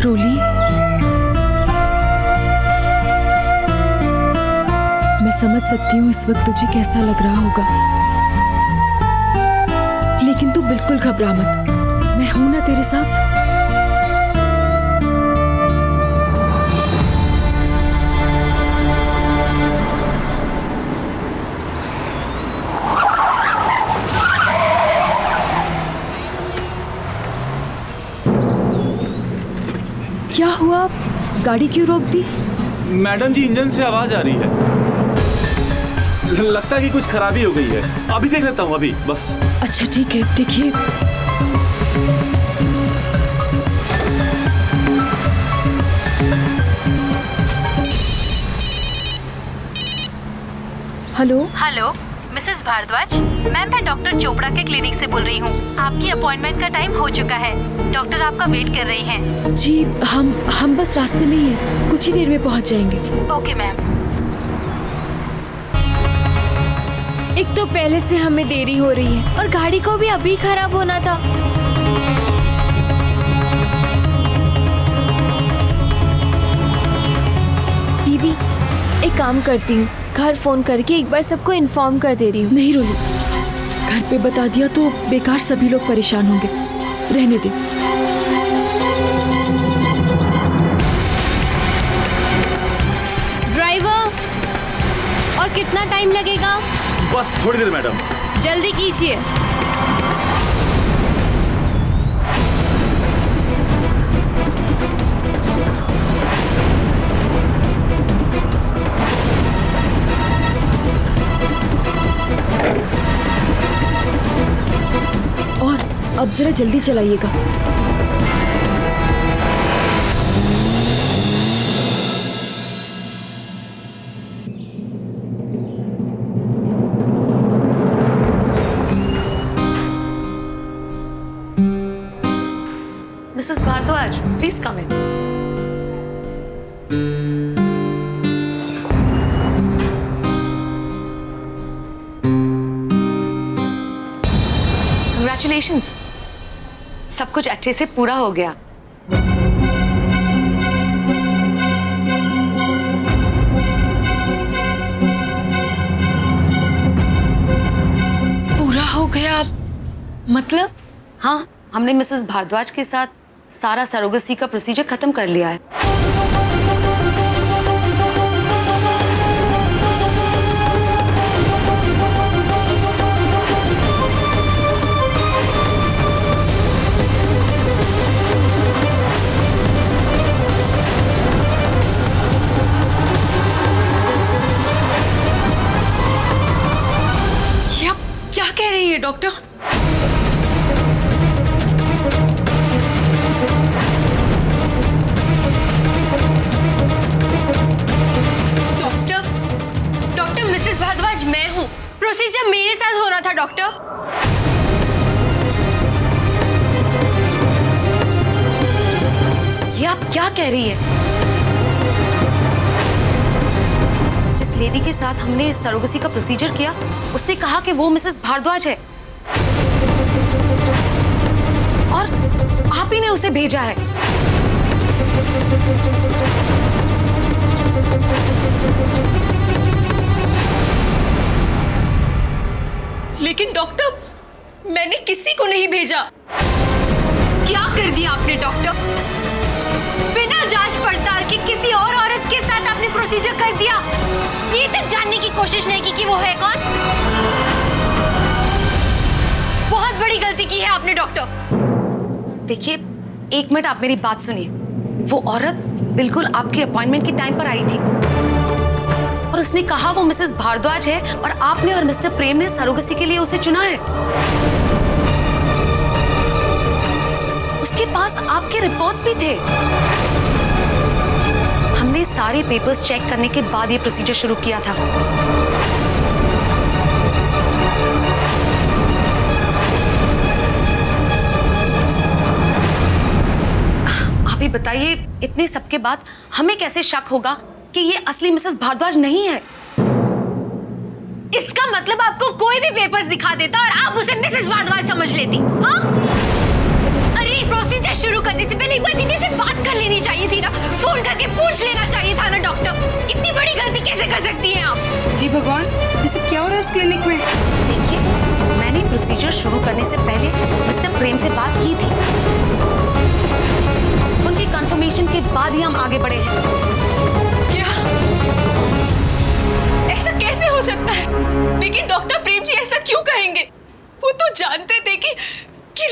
रोली, मैं समझ सकती हूँ इस वक्त तुझे कैसा लग रहा होगा, लेकिन तू बिल्कुल घबरा मत, मैं हूं ना तेरे साथ। क्या हुआ, गाड़ी क्यों रोक दी? मैडम जी, इंजन से आवाज आ रही है। लगता है कि कुछ खराबी हो गई है। अभी देख लेता हूँ, अभी बस। अच्छा ठीक है, देखिए। Hello hello missus Bhardwaj, ma'am मैं डॉक्टर चोपड़ा के क्लिनिक से बोल रही हूँ। आपकी अपॉइंटमेंट का टाइम हो चुका है, डॉक्टर आपका वेट कर रही हैं। जी, हम बस रास्ते में ही हैं, कुछ ही देर में पहुँच जाएंगे। Okay ma'am. एक तो पहले से हमें देरी हो रही है और गाड़ी को भी अभी खराब होना था। दीदी, एक काम करती हूँ, घर फोन करके एक बार सबको इन्फॉर्म कर दे रही हूँ। नहीं रोली, घर पे बता दिया तो बेकार सभी लोग परेशान होंगे, रहने दे। ड्राइवर, और कितना टाइम लगेगा? बस थोड़ी देर मैडम। जल्दी कीजिए। और अब जरा जल्दी चलाइएगा। Mrs Bhardwaj, please come in. Congratulations, सब कुछ अच्छे से पूरा हो गया। पूरा हो गया मतलब? हाँ, हमने मिसेस भारद्वाज के साथ सारा सरोगेसी का प्रोसीजर खत्म कर लिया है। ये आप क्या कह रही है डॉक्टर? डॉक्टर मिसेस भारद्वाज मैं हूँ। प्रोसीजर मेरे साथ हो रहा था डॉक्टर। ये आप क्या कह रही है? जिस लेडी के साथ हमने सरोगेसी का प्रोसीजर किया, उसने कहा कि वो मिसेस भारद्वाज है और आप ही ने उसे भेजा है। लेकिन डॉक्टर, मैंने किसी को नहीं भेजा। क्या कर दिया आपने डॉक्टर? बिना जांच पड़ताल के किसी और औरत के साथ आपने प्रोसीजर कर दिया। ये तक जानने की कोशिश नहीं की कि वो है कौन। बहुत बड़ी गलती की है आपने डॉक्टर। देखिए, एक मिनट आप मेरी बात सुनिए। वो औरत बिल्कुल आपके अपॉइंटमेंट के टाइम पर आई थी और उसने कहा वो मिसेस भारद्वाज है और आपने और मिस्टर प्रेम ने सरोगेसी के लिए उसे चुना है। उसके पास आपके रिपोर्ट्स भी थे। हमने सारे पेपर्स चेक करने के बाद ये प्रोसीजर शुरू किया था। आप ही बताइए, इतने सबके बाद हमें कैसे शक होगा कि ये असली मिसेस भारद्वाज नहीं है? इसका मतलब आपको कोई भी पेपर्स दिखा देता और आप उसे मिसेस भारद्वाज समझ लेती, हाँ? अरे प्रोसीजर शुरू करने से पहले एक बार दीदी से बात कर लेनी चाहिए थी ना, फोन करके पूछ लेना चाहिए था ना डॉक्टर। इतनी बड़ी गलती कैसे कर सकती हैं आप? हे भगवान, ये सब क्या हो रहा है इस क्लिनिक में? देखिए, मैंने प्रोसीजर शुरू करने से पहले मिस्टर प्रेम से बात की थी। उनकी कंफर्मेशन के बाद ही हम आगे बढ़े हैं। क्या? ऐसा कैसे हो सकता है? लेकिन डॉक्टर प्रेम जी ऐसा क्यों कहेंगे? वो तो जानते थे कि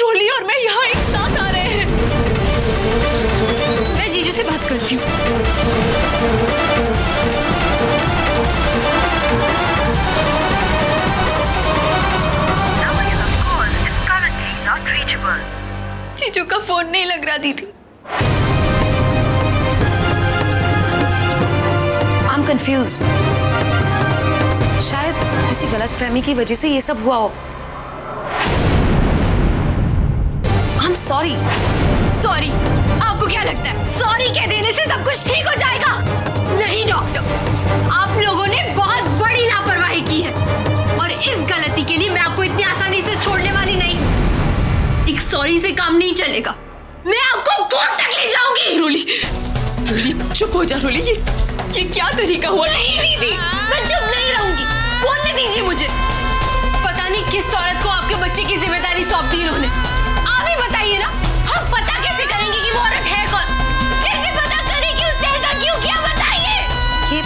रोली और मैं यहाँ एक साथ आ रहे हैं। मैं जीजू से बात करती हूँ। जीजू का फोन नहीं लग रहा दीदी। I'm confused. शायद किसी गलतफहमी की वजह से ये सब हुआ हो। I'm sorry. सॉरी? आपको क्या लगता है सॉरी कह देने से सब कुछ ठीक हो जाएगा? नहीं डॉक्टर, आप लोगों ने बहुत बड़ी लापरवाही की है और इस गलती के लिए मैं आपको इतनी आसानी से छोड़ने वाली नहीं। एक सॉरी से काम नहीं चलेगा, मैं आपको कोर्ट तक ले जाऊंगी। रोली चुप हो जा रोली, ये क्या तरीका हुआ? नहीं दीदी, मैं चुप नहीं रहूंगी, बोलने दीजिए मुझे। पता नहीं किस औरत को आपके बच्चे की जिम्मेदारी सौंप दी इन्होंने। आप ही बताइए ना, हम पता कैसे करेंगे कि वो औरत है कौन? कैसे पता करें कि उसने ऐसा क्यों किया? बताइए। ये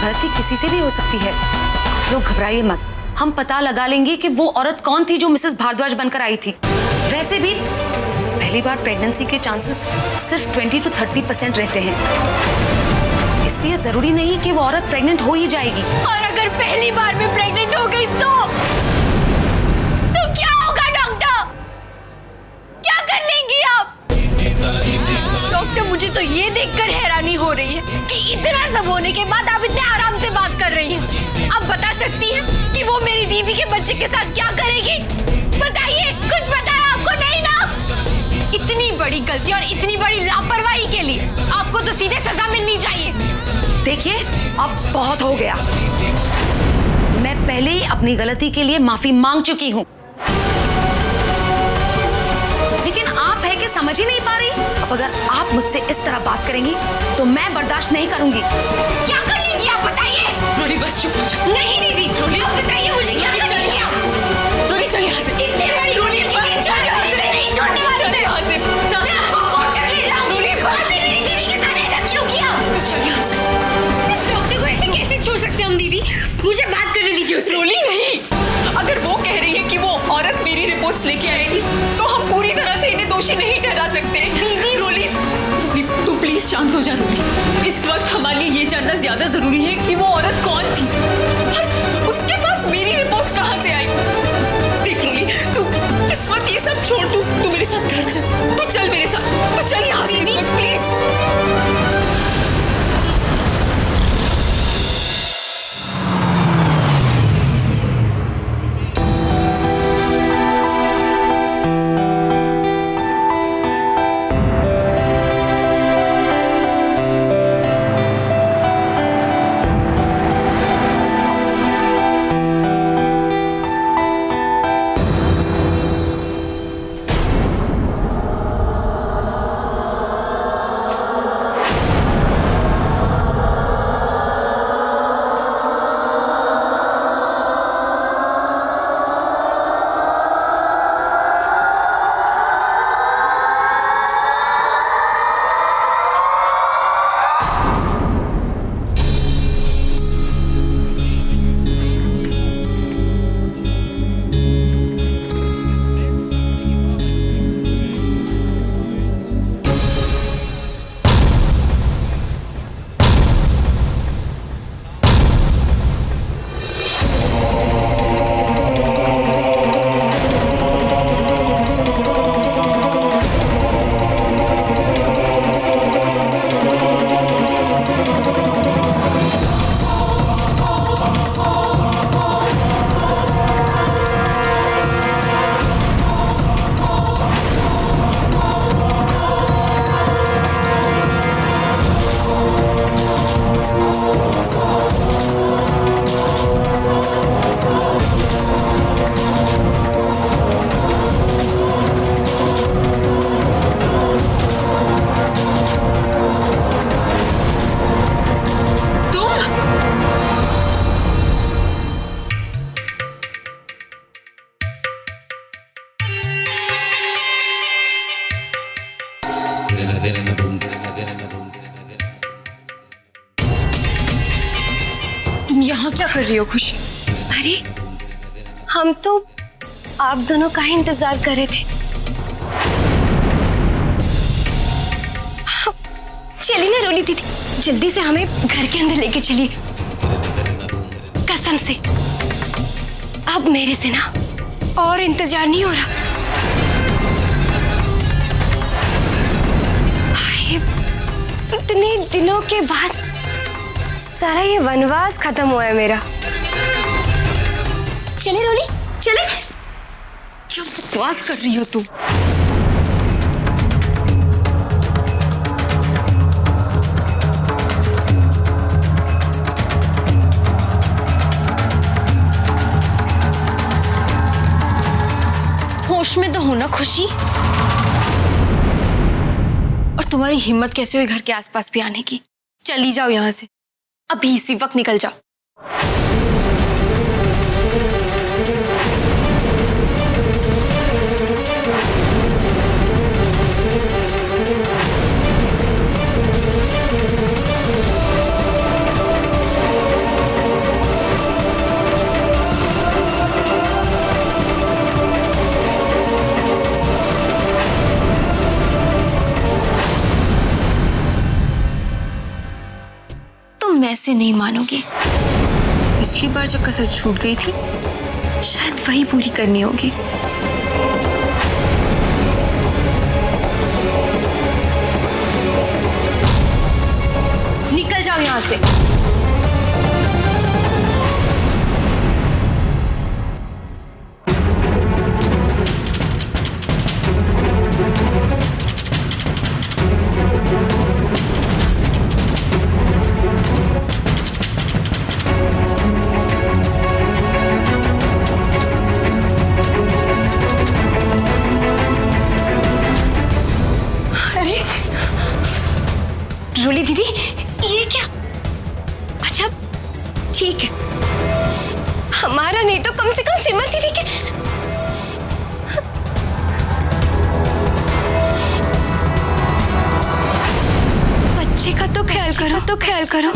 गलती किसी से भी हो सकती है, आप लोग घबराइए मत। हम पता लगा लेंगे कि वो औरत कौन थी जो मिसेस भारद्वाज बनकर आई थी। वैसे भी पहली बार प्रेगनेंसी के चांसेस सिर्फ 20 to 30% रहते हैं, इसलिए जरूरी नहीं कि वो औरत प्रेग्नेंट हो ही जाएगी। और अगर पहली बार में प्रेग्नेंट हो गई तो क्या होगा डॉक्टर? क्या कर लेंगी आप? डॉक्टर, मुझे तो ये देखकर हैरानी हो रही है कि इतना सब होने के बाद आप इतने आराम से बात कर रही हैं। आप बता सकती हैं कि वो मेरी दीदी के बच्चे के साथ क्या करेगी? बताइए, कुछ पता है आपको? नहीं ना? इतनी बड़ी गलती और इतनी बड़ी लापरवाही के लिए आपको तो सीधे सजा मिलनी चाहिए। देखिए, अब बहुत हो गया। मैं पहले ही अपनी गलती के लिए माफी मांग चुकी हूँ, लेकिन आप है कि समझ ही नहीं पा रही। अब अगर आप मुझसे इस तरह बात करेंगी तो मैं बर्दाश्त नहीं करूंगी। क्या कर लेंगी आप? बताइए। रोली बस चुप हो जा। नहीं दीदी, रोली, आप बताइए मुझे क्या कर लेंगी आप? रोली चल यहाँ से। इतनी बड़ी रोली गलती बस की चल यहाँ से। नहीं छोड़ने वाली चल मैं। यहाँ से। मैं आपको कोर्ट तक ले जाऊंगी। रोली, बस। आपने मेरी दीदी के साथ ऐसा क्यों किया? चल यहाँ से। इस डॉक्टर को ऐसे कैसे छोड़ सकते हैं हम दीदी? मुझे बात करने दीजिए उससे। रोली नहीं, अगर वो कह रही है कि वो औरत मेरी रिपोर्ट्स लेके आई थी तो हम पूरी तरह से इन्हें दोषी नहीं ठहरा सकते। दीदी। रोली, तू प्लीज शांत हो जा रोली। इस वक्त हमारे लिए ये जानना ज्यादा जरूरी है कि वो औरत कौन थी और उसके पास मेरी रिपोर्ट्स कहाँ से आई। देख रोली, तू इस वक्त ये सब छोड़, तू मेरे साथ घर चल। तू चल मेरे साथ, तू चल यहाँ से इस वक्त प्लीज। तुम यहाँ क्या कर रही हो खुशी? अरे हम तो आप दोनों का ही इंतजार कर रहे थे। चलिए ना रोली दीदी, जल्दी से हमें घर के अंदर लेके चलिए। कसम से अब मेरे से ना और इंतजार नहीं हो रहा। हाय, इतने दिनों के बाद सारा ये वनवास खत्म हुआ है मेरा। चले रोली चले। क्या बकवास कर रही हो तुम? होश में तो हो ना खुशी? और तुम्हारी हिम्मत कैसे हुई घर के आसपास भी आने की? चली जाओ यहाँ से, अभी इसी वक्त निकल जाओ। तुम ऐसे नहीं मानोगे, पिछली बार जब कसर छूट गई थी शायद वही पूरी करनी होगी। निकल जाओ यहाँ से। रोली दीदी ये क्या? अच्छा ठीक है, हमारा नहीं तो कम से कम सिमर दीदी के। बच्चे का तो ख्याल करो।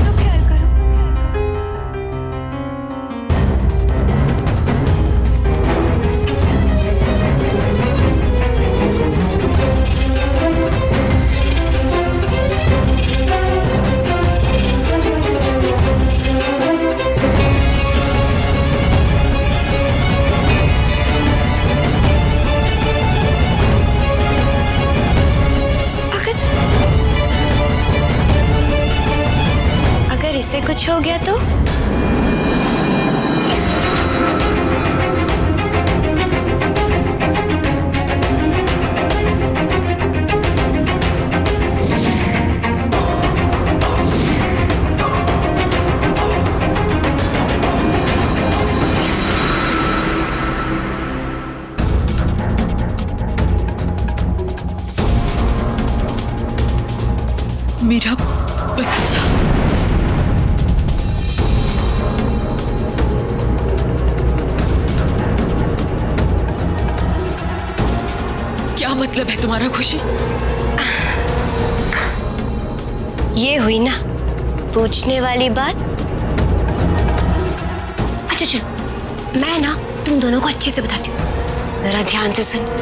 इससे कुछ हो गया तो? मेरा बच्चा। क्या मतलब है तुम्हारा खुशी? ये हुई ना पूछने वाली बात। अच्छा चलो मैं ना तुम दोनों को अच्छे से बताती हूँ, जरा ध्यान से सुन।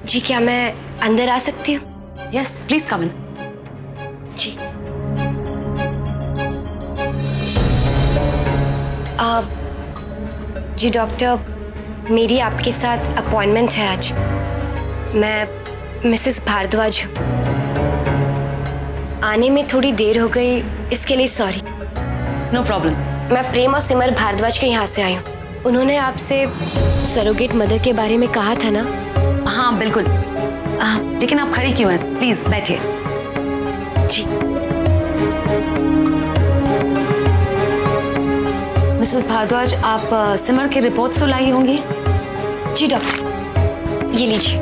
जी क्या मैं अंदर आ सकती हूँ? Yes please come in. जी जी डॉक्टर, मेरी आपके साथ अपॉइंटमेंट है आज। मैं मिसेस भारद्वाज हूँ। आने में थोड़ी देर हो गई, इसके लिए सॉरी। No problem. मैं प्रेम और सिमर भारद्वाज के यहाँ से आई हूँ। उन्होंने आपसे सरोगेट मदर के बारे में कहा था ना? हाँ बिल्कुल। लेकिन आप खड़ी क्यों हैं? प्लीज बैठिए। जी मिसेस भारद्वाज, आप सिमर के रिपोर्ट्स तो लाई होंगी? जी डॉक्टर, ये लीजिए।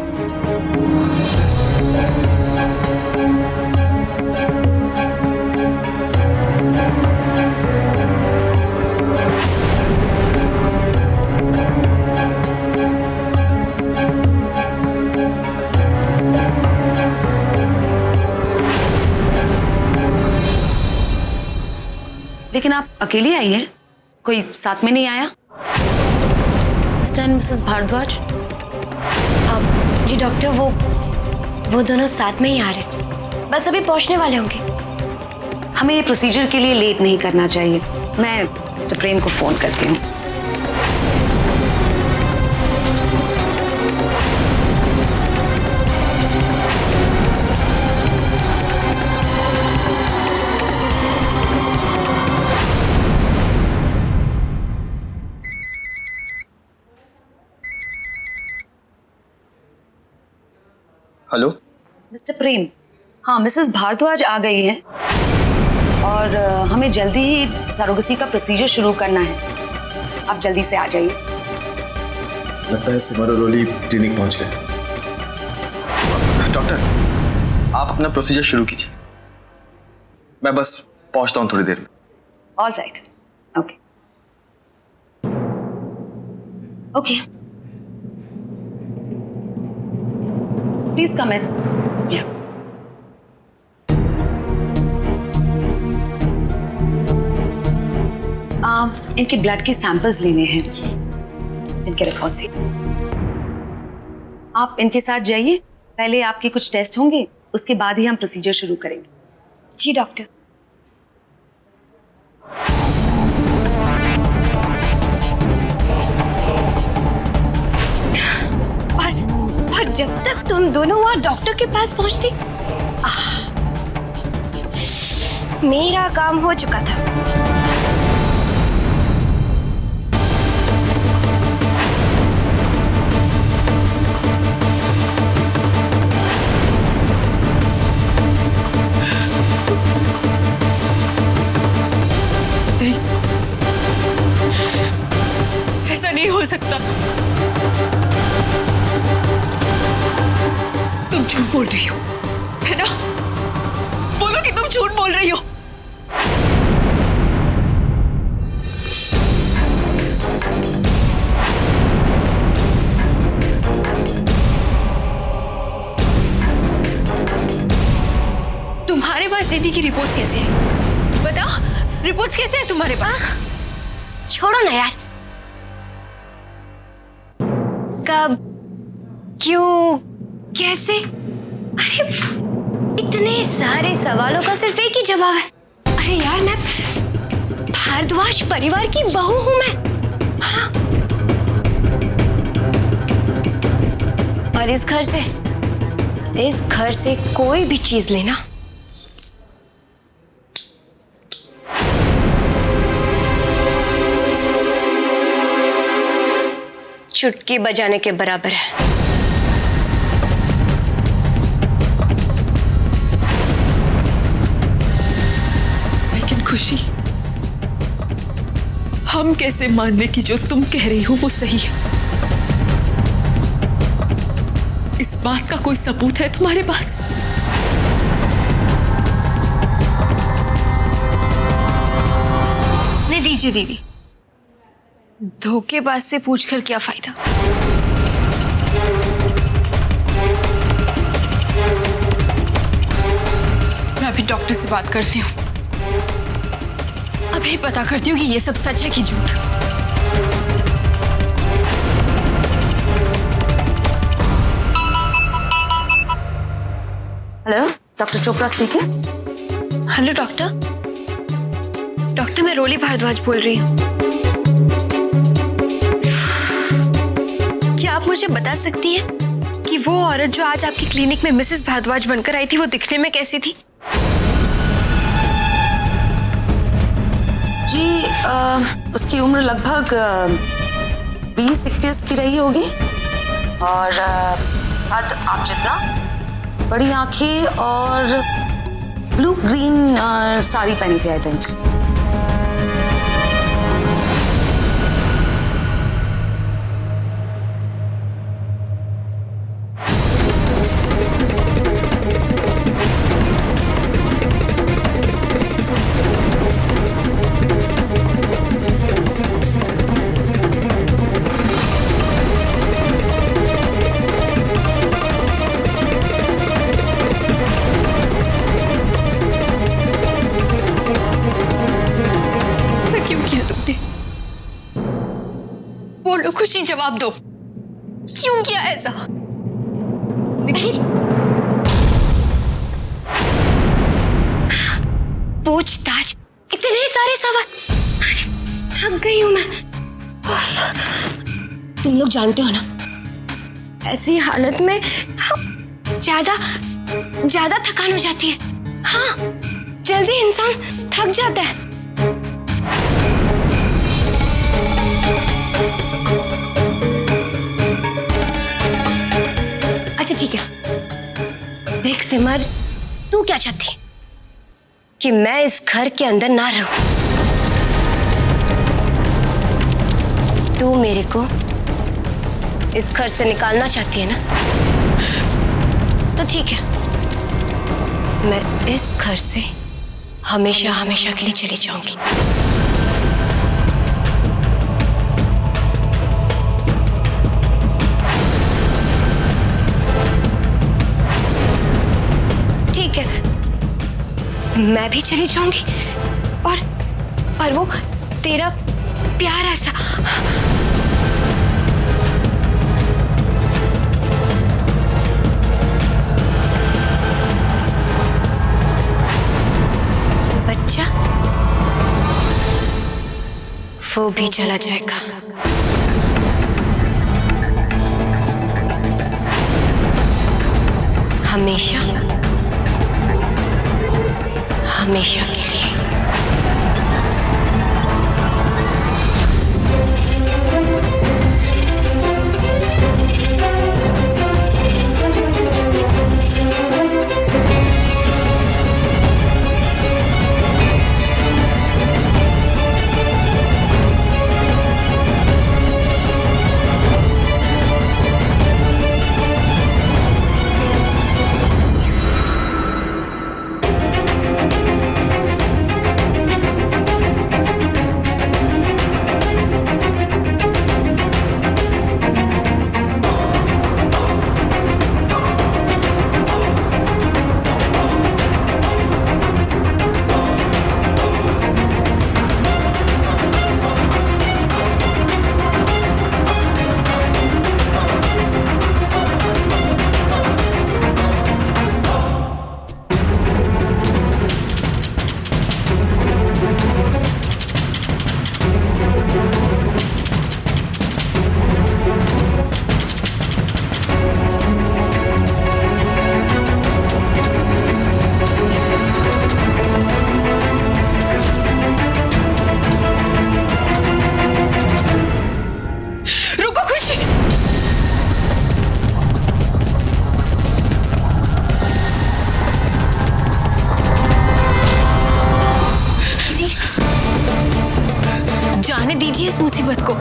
लेकिन आप अकेली आई हैं? कोई साथ में नहीं आया? Mister and missus Bhardwaj? जी डॉक्टर, वो दोनों साथ में ही आ रहे, बस अभी पहुंचने वाले होंगे। हमें ये प्रोसीजर के लिए लेट नहीं करना चाहिए। मैं मिस्टर प्रेम को फोन करती हूँ। हेलो मिस्टर प्रेम, हाँ मिसेस भारद्वाज आ गई हैं और हमें जल्दी ही सरोगेसी का प्रोसीजर शुरू करना है। आप जल्दी से आ जाइए। लगता है सिमरो रोली क्लिनिक पहुंच गए। डॉक्टर, आप अपना प्रोसीजर शुरू कीजिए, मैं बस पहुंचता हूं थोड़ी देर में। All right, okay okay, please come in. इनके ब्लड के सैंपल्स लेने हैं, इनके रिकॉर्ड से। आप इनके साथ जाइए, पहले आपके कुछ टेस्ट होंगे, उसके बाद ही हम प्रोसीजर शुरू करेंगे। जी डॉक्टर। और जब तक तुम दोनों वहां डॉक्टर के पास पहुंचती, मेरा काम हो चुका था। ऐसा नहीं हो सकता। तुम झूठ बोल रही हो, है ना? बोलो कि तुम झूठ बोल रही हो। तुम्हारे पास दीदी की रिपोर्ट्स कैसे है? बताओ, रिपोर्ट्स कैसे है तुम्हारे पास? छोड़ो ना यार। कब, क्यों, कैसे? अरे इतने सारे सवालों का सिर्फ एक ही जवाब है। अरे यार, मैं भारद्वाज परिवार की बहू हूं मैं। हाँ। और इस घर से कोई भी चीज लेना चुटकी बजाने के बराबर है। लेकिन खुशी, हम कैसे मान लें कि जो तुम कह रही हो वो सही है? इस बात का कोई सबूत है तुम्हारे पास? नहीं दीजिए दीदी, इस धोखेबाज से पूछकर क्या फायदा? मैं अभी डॉक्टर से बात करती हूँ, अभी पता करती हूँ कि ये सब सच है कि झूठ। Hello, doctor Chopra speaking. Hello doctor, मैं रोली भारद्वाज बोल रही हूँ। क्या आप मुझे बता सकती हैं कि वो औरत जो आज आपकी क्लिनिक में मिसेस भारद्वाज बनकर आई थी, वो दिखने में कैसी थी? जी, उसकी उम्र लगभग 20-21 की रही होगी और कद आप जितना, बड़ी आंखें और ब्लू ग्रीन साड़ी पहनी थी आई थिंक। सच्ची जवाब दो, क्यों किया ऐसा? पूछताछ, इतने सारे सवाल, थक गई हूं मैं। तुम लोग जानते हो ना, ऐसी हालत में ज्यादा थकान हो जाती है। हाँ, जल्दी इंसान थक जाता है। अच्छा ठीक है, देख सिमर, तू क्या चाहती कि मैं इस घर के अंदर ना रहूं? तू मेरे को इस घर से निकालना चाहती है ना? तो ठीक है, मैं इस घर से हमेशा हमेशा के लिए चली जाऊंगी। ठीक है, मैं भी चली जाऊंगी, और वो तेरा प्यार ऐसा। बच्चा वो भी चला जाएगा। हमेशा हमेशा के लिए। जाने दीजिए इस मुसीबत को,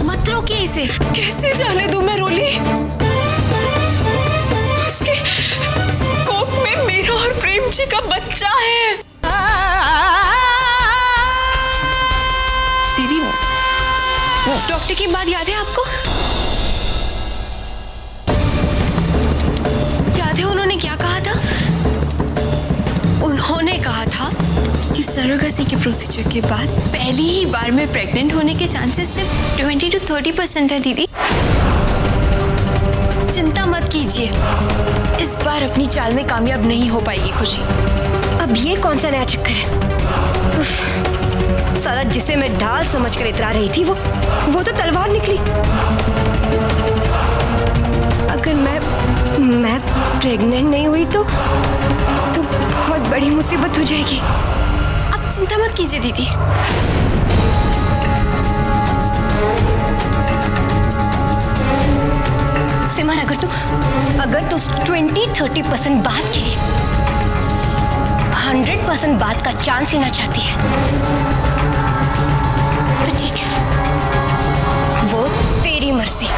मत रोकिए इसे। कैसे जाने दूं मैं रोली? उसके कोख में मेरा और प्रेम जी का बच्चा है। दीदी, डॉक्टर की बात याद है आपको? याद है उन्होंने क्या कहा था? उन्होंने कहा था कि सरोगेसी के प्रोसीजर के बाद पहली ही बार में प्रेग्नेंट होने के चांसेस सिर्फ 20 to 30% है दीदी। चिंता मत कीजिए, इस बार अपनी चाल में कामयाब नहीं हो पाएगी खुशी। अब ये कौन सा नया चक्कर है? साला जिसे मैं ढाल समझकर इतरा रही थी, वो तो तलवार निकली। अगर मैं प्रेग्नेंट नहीं हुई तो बहुत बड़ी मुसीबत हो जाएगी। आप चिंता मत कीजिए दीदी। सिमर, अगर तू 20-30% बात के लिए 100% बात का चांस लेना चाहती है तो ठीक है, वो तेरी मर्जी।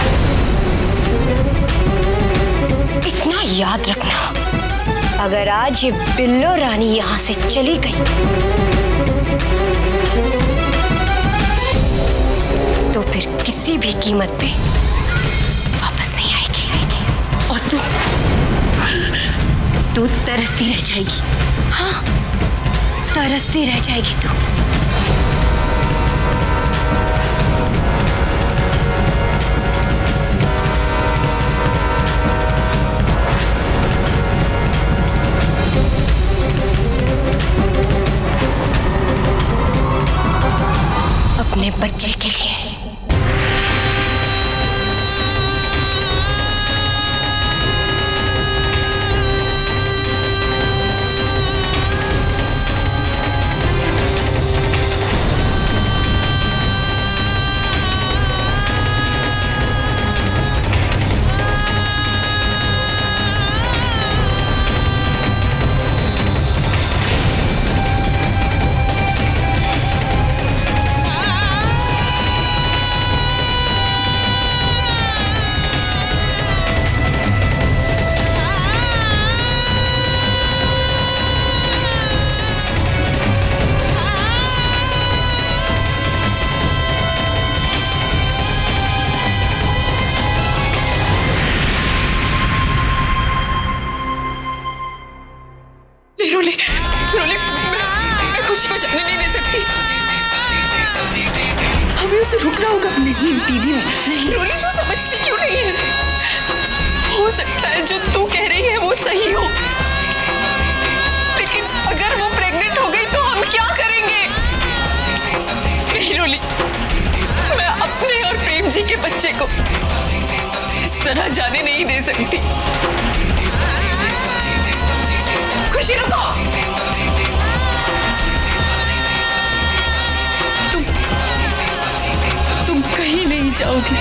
इतना याद रखना, अगर आज ये बिल्लो रानी यहां से चली गई तो फिर किसी भी कीमत पे वापस नहीं आएगी, और तू तरसती रह जाएगी। हाँ, तरसती रह जाएगी तू। बच्चे के लिए। रोली, रोली, मैं खुशी को जाने नहीं दे सकती। हमें उसे रुकना होगा। नहीं दीदी, नहीं। रोली, तू समझती क्यों नहीं है? हो सकता है जो तू कह रही है वो सही हो, लेकिन अगर वो प्रेग्नेंट हो गई तो हम क्या करेंगे? नहीं रोली, मैं अपने और प्रेम जी के बच्चे को इस तरह जाने नहीं दे सकती। खुशी रुको, तुम कहीं नहीं जाओगी।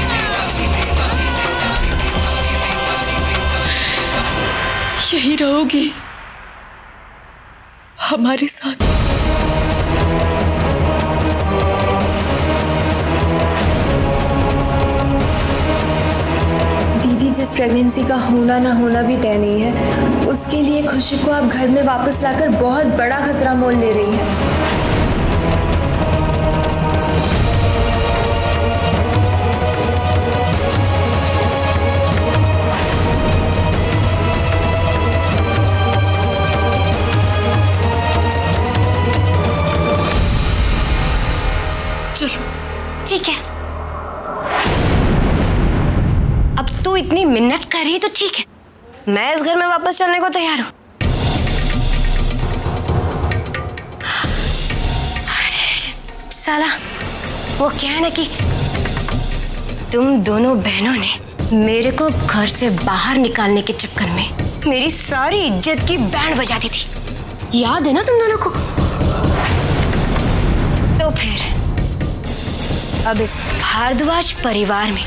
यही रहोगी हमारे साथ। दीदी, जिस प्रेगनेंसी का होना ना होना भी तय नहीं है, उसके लिए खुशी को आप घर में वापस लाकर बहुत बड़ा खतरा मोल ले रही है। चलो ठीक है, अब तू इतनी मिन्नत कर रही है तो ठीक है, मैं इस घर में वापस चलने को तैयार हूं। साला वो क्या है ना कि तुम दोनों बहनों ने मेरे को घर से बाहर निकालने के चक्कर में मेरी सारी इज्जत की बैंड बजा दी थी, याद है ना तुम दोनों को? तो फिर अब इस भारद्वाज परिवार में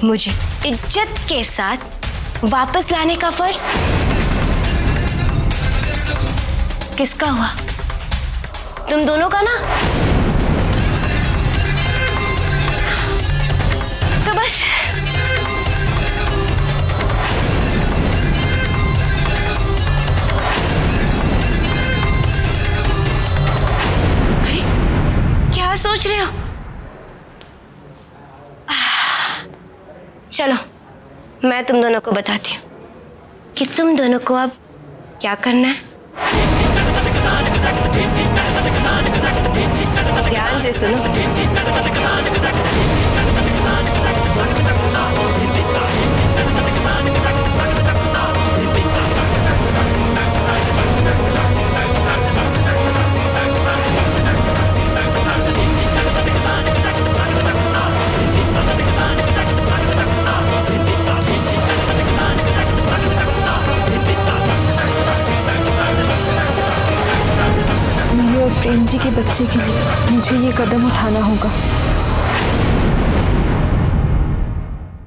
मुझे इज्जत के साथ वापस लाने का फर्ज किसका हुआ? तुम दोनों का ना? तो बस अरे क्या सोच रहे हो? चलो मैं तुम दोनों को बताती हूँ कि तुम दोनों को अब क्या करना है। ध्यान से सुनो। प्रेम जी के बच्चे के लिए मुझे ये कदम उठाना होगा।